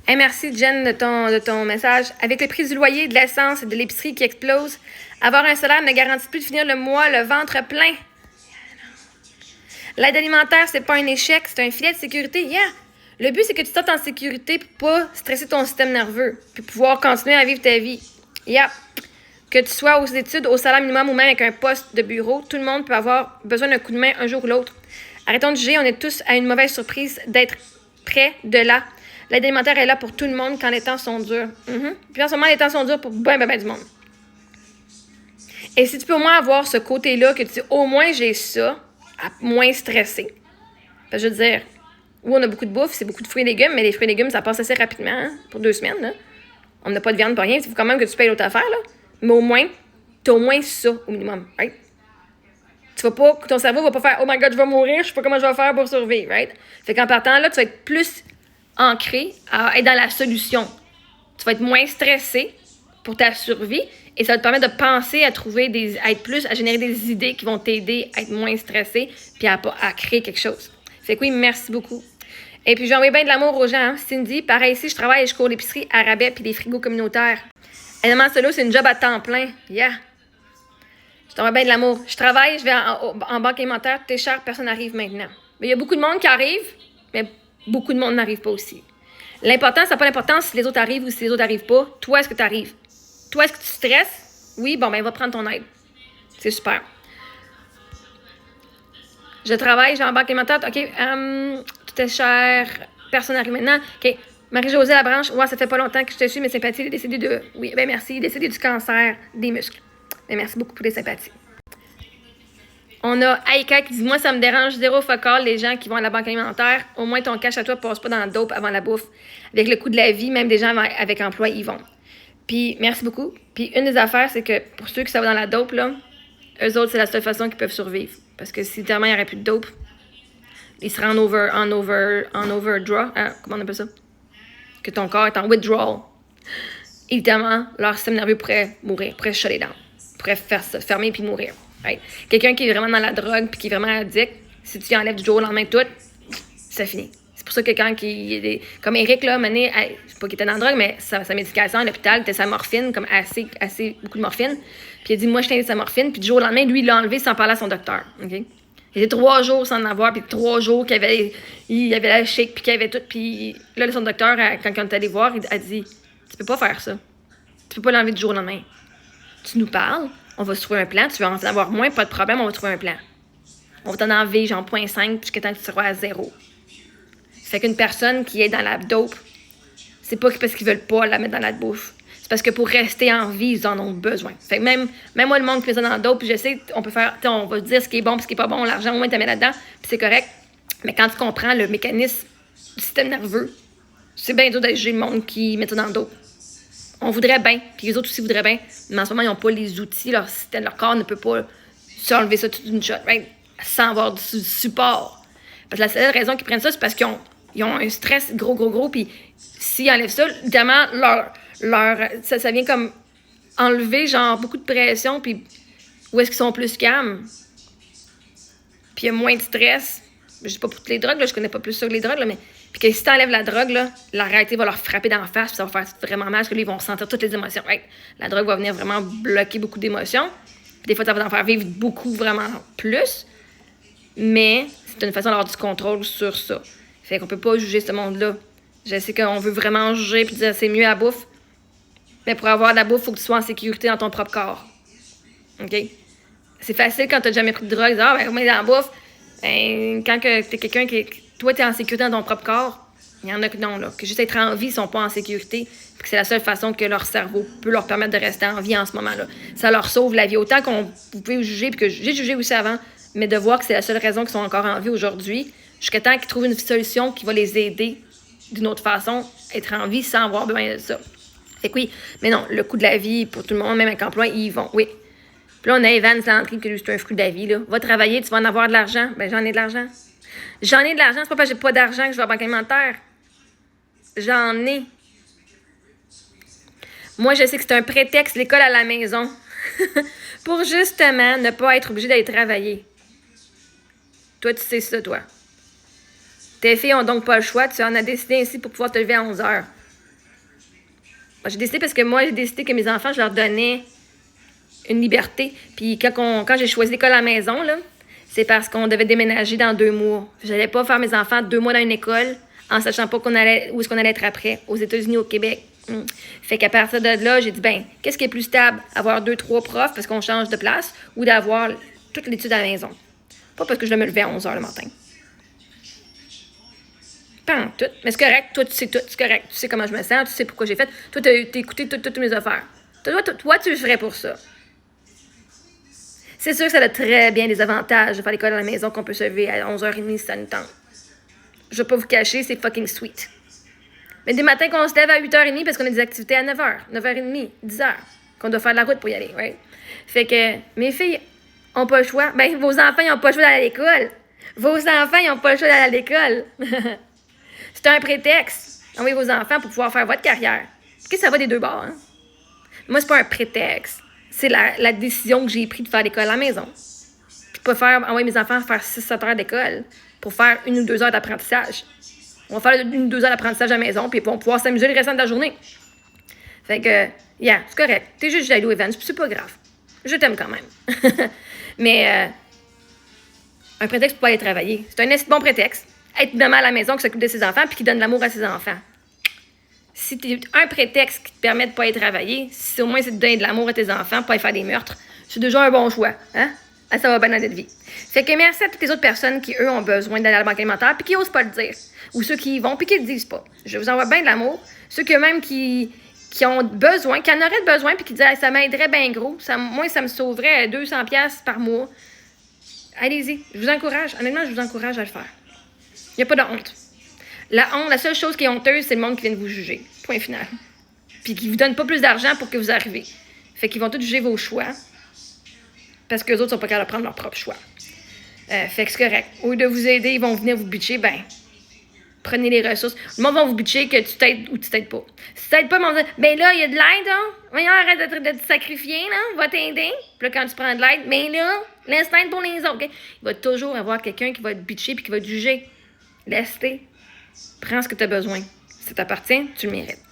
Hey, merci Jen de ton message. Avec le prix du loyer, de l'essence et de l'épicerie qui explose, avoir un salaire ne garantit plus de finir le mois le ventre plein. L'aide alimentaire, c'est pas un échec, c'est un filet de sécurité. Yeah! Le but, c'est que tu te sentes en sécurité pour pas stresser ton système nerveux, puis pouvoir continuer à vivre ta vie. Yeah! Que tu sois aux études, au salaire minimum ou même avec un poste de bureau, tout le monde peut avoir besoin d'un coup de main un jour ou l'autre. Arrêtons de juger, on est tous à une mauvaise surprise d'être près de là. L'aide alimentaire est là pour tout le monde quand les temps sont durs. Puis en ce moment, les temps sont durs pour ben du monde. Et si tu peux au moins avoir ce côté-là, que tu dis, au moins j'ai ça, à moins stressé. Parce que je veux dire, oui, on a beaucoup de bouffe, c'est beaucoup de fruits et légumes, mais les fruits et légumes, ça passe assez rapidement, hein, pour 2 semaines. Là. On n'a pas de viande pour rien, il faut quand même que tu payes l'autre affaire. Là. Mais au moins, tu as au moins ça, au minimum. Right? Tu vas pas, ton cerveau va pas faire « Oh my God, je vais mourir, je sais pas comment je vais faire pour survivre. » Right? Fait qu'en partant là, tu vas être plus ancré à être dans la solution. Tu vas être moins stressé pour ta survie et ça va te permettre de penser à trouver à générer des idées qui vont t'aider à être moins stressé puis à créer quelque chose. Fait que oui, merci beaucoup. Et puis, j'ai envoyé bien de l'amour aux gens. Hein? Cindy, pareil ici, je travaille et je cours l'épicerie à rabais puis des frigos communautaires. Élément solo, c'est une job à temps plein. Yeah! Je t'envoie bien de l'amour. Je travaille, je vais en banque alimentaire, tout est cher, personne n'arrive maintenant. Mais il y a beaucoup de monde qui arrive, mais beaucoup de monde n'arrive pas aussi. L'important, ça n'a pas l'importance si les autres arrivent ou si les autres n'arrivent pas. Toi, est-ce que tu arrives? Toi, est-ce que tu stresses? Oui, bon, ben, va prendre ton aide. C'est super. Je travaille, j'ai en banque alimentaire. OK, tout est cher, personne n'arrive maintenant. OK, Marie-Josée Labranche, ouais, ça fait pas longtemps que je te suis, mais sympathie, il est décédé de... Oui, ben merci, il est décédé du cancer des muscles. Ben, merci beaucoup pour les sympathies. On a Aïka qui dit « Moi, ça me dérange zéro focal les gens qui vont à la banque alimentaire. Au moins, ton cash à toi passe pas dans le dope avant la bouffe. Avec le coût de la vie, même des gens avec emploi, ils vont. » Puis, merci beaucoup. Puis, une des affaires, c'est que pour ceux qui sont dans la dope, là, eux autres, c'est la seule façon qu'ils peuvent survivre. Parce que si tellement il n'y aurait plus de dope, ils seraient en overdraw. Comment on appelle ça? Que ton corps est en withdrawal. Évidemment, leur système nerveux pourrait mourir, pourrait shut down, pourrait fermer puis mourir. Right? Quelqu'un qui est vraiment dans la drogue puis qui est vraiment addict, si tu enlèves du jour au lendemain tout, ça finit. C'est pour ça que quelqu'un qui est comme Eric, là, mené, je sais pas qu'il était dans la drogue, mais sa médication à l'hôpital, c'était sa morphine, comme assez beaucoup de morphine. Puis il a dit, moi, je t'ai sa morphine. Puis du jour au lendemain, lui, il l'a enlevé sans parler à son docteur. Okay? Il était 3 jours sans en avoir, puis 3 jours qu'il avait la shake, puis qu'il avait tout. Puis là, son docteur, quand on est allé voir, il a dit, tu peux pas faire ça. Tu peux pas l'enlever du jour au lendemain. Tu nous parles, on va se trouver un plan. Tu veux en avoir moins, pas de problème, on va trouver un plan. On va t'en enlever, genre 0.5, jusqu'à temps que tu seras à 0. Fait qu'une personne qui est dans la dope, c'est pas parce qu'ils veulent pas la mettre dans la bouffe. C'est parce que pour rester en vie, ils en ont besoin. Fait que même moi, le monde qui met ça dans la dope, puis je sais, on peut faire, on va dire ce qui est bon et ce qui est pas bon, l'argent, au moins, tu mets là-dedans, puis c'est correct. Mais quand tu comprends le mécanisme du système nerveux, c'est bien dur d'être le monde qui met ça dans le dope. On voudrait bien, puis les autres aussi voudraient bien, mais en ce moment, ils n'ont pas les outils, leur corps ne peut pas s'enlever ça toute une shot, right? Sans avoir du support. Parce que la seule raison qu'ils prennent ça, c'est parce qu'ils ont un stress gros, puis s'ils enlèvent ça, évidemment, ça vient comme enlever, genre, beaucoup de pression, puis où est-ce qu'ils sont plus calmes? Puis il y a moins de stress. Je dis pas pour toutes les drogues, là, je connais pas plus sur les drogues, là, mais puis que si t'enlèves la drogue, là, la réalité va leur frapper d'en face, puis ça va faire vraiment mal, parce que là, ils vont ressentir toutes les émotions. Right? La drogue va venir vraiment bloquer beaucoup d'émotions. Puis des fois, ça va en faire vivre beaucoup, vraiment plus. Mais c'est une façon d'avoir du contrôle sur ça. Fait qu'on peut pas juger ce monde-là. Je sais qu'on veut vraiment juger puis dire c'est mieux à bouffe. Mais pour avoir de la bouffe, il faut que tu sois en sécurité dans ton propre corps. OK? C'est facile quand t'as jamais pris de drogue. Ah, ben, comment il est dans la bouffe? Ben, quand t'es quelqu'un qui... Toi, t'es en sécurité dans ton propre corps. Il y en a que non, là. Que juste être en vie, ils sont pas en sécurité. Puis que c'est la seule façon que leur cerveau peut leur permettre de rester en vie en ce moment-là. Ça leur sauve la vie. Autant vous pouvez juger, puis que j'ai jugé aussi avant, mais de voir que c'est la seule raison qu'ils sont encore en vie aujourd'hui, jusqu'à temps qu'ils trouvent une solution qui va les aider d'une autre façon, être en vie sans avoir besoin de ça. Fait que oui, mais non, le coût de la vie, pour tout le monde, même avec emploi, ils y vont, oui. Puis là, on a Evan Landry, qui lui, c'est un fruit de la vie, là. Va travailler, tu vas en avoir de l'argent. Ben, j'en ai de l'argent. J'en ai de l'argent, c'est pas parce que j'ai pas d'argent que je vais à la banque alimentaire. J'en ai. Moi, je sais que c'est un prétexte, l'école à la maison, pour justement ne pas être obligé d'aller travailler. Toi, tu sais ça, toi. Tes filles ont donc pas le choix. Tu en as décidé ainsi pour pouvoir te lever à 11 heures. J'ai décidé parce que moi, j'ai décidé que mes enfants, je leur donnais une liberté. Puis quand j'ai choisi l'école à la maison, là, c'est parce qu'on devait déménager dans 2 mois. J'allais pas faire mes enfants 2 mois dans une école en sachant pas où est-ce qu'on allait être après, aux États-Unis, au Québec. Fait qu'à partir de là, j'ai dit, ben, qu'est-ce qui est plus stable? Avoir 2, 3 profs parce qu'on change de place ou d'avoir toute l'étude à la maison? Pas parce que je dois me lever à 11 h le matin. Pas en tout. Mais c'est correct. Toi, tu sais tout. C'est correct. Tu sais comment je me sens. Tu sais pourquoi j'ai fait. Toi, t'as écouté toutes mes affaires. Toi, tu le ferais pour ça. C'est sûr que ça a très bien des avantages de faire l'école à la maison qu'on peut se lever à 11h30 si ça nous tente. Je vais pas vous cacher, c'est fucking sweet. Mais des matins qu'on se lève à 8h30 parce qu'on a des activités à 9h, 9h30, 10h, qu'on doit faire de la route pour y aller, right? Fait que mes filles ont pas le choix. Ben, vos enfants, ils ont pas le choix d'aller à l'école. Vos enfants, ils ont pas le choix d'aller à l'école. C'est un prétexte. Envoyez vos enfants pour pouvoir faire votre carrière. OK, ça va des deux bords, hein? Moi, c'est pas un prétexte. C'est la décision que j'ai prise de faire l'école à la maison. Puis de pas envoyer mes enfants faire 6-7 heures d'école pour faire 1 ou 2 heures d'apprentissage. On va faire 1 ou 2 heures d'apprentissage à la maison, puis ils vont pouvoir s'amuser le restant de la journée. Fait que, yeah, c'est correct. T'es juste jaloux, Evans, puis c'est pas grave. Je t'aime quand même. Mais, un prétexte pour pas aller travailler. C'est un bon prétexte. Être maman à la maison qui s'occupe de ses enfants puis qui donne de l'amour à ses enfants. Si tu un prétexte qui te permet de pas aller travailler, si au moins c'est de donner de l'amour à tes enfants, pas aller faire des meurtres, c'est déjà un bon choix. Hein? Ah, ça va bien dans notre vie. Fait que merci à toutes les autres personnes qui, eux, ont besoin d'aller à la banque alimentaire puis qui osent pas le dire. Ou ceux qui y vont puis qui le disent pas. Je vous envoie bien de l'amour. Ceux que même qui ont besoin, qui en auraient besoin puis qui disent ça m'aiderait bien gros. Moi, ça me sauverait 200$ par mois. Allez-y. Je vous encourage. Honnêtement, je vous encourage à le faire. Il n'y a pas de honte. La seule chose qui est honteuse, c'est le monde qui vient de vous juger. Point final. Puis qui ne vous donne pas plus d'argent pour que vous arriviez. Fait qu'ils vont tous juger vos choix. Parce qu'eux autres sont pas capables de prendre leur propre choix. Fait que c'est correct. Au lieu de vous aider, ils vont venir vous bitcher. Ben, prenez les ressources. Le monde va vous bitcher que tu t'aides ou tu t'aides pas. Si tu t'aides pas, ils vont dire, ben là, il y a de l'aide, hein. Voyons, arrête de te sacrifier, là. Va t'aider. Puis là, quand tu prends de l'aide, ben là, laisse l'aide pour les autres. Okay? Il va toujours avoir quelqu'un qui va te bitcher puis qui va te juger. Laisse-les. Prends ce que tu as besoin. Si ça t'appartient, tu le mérites.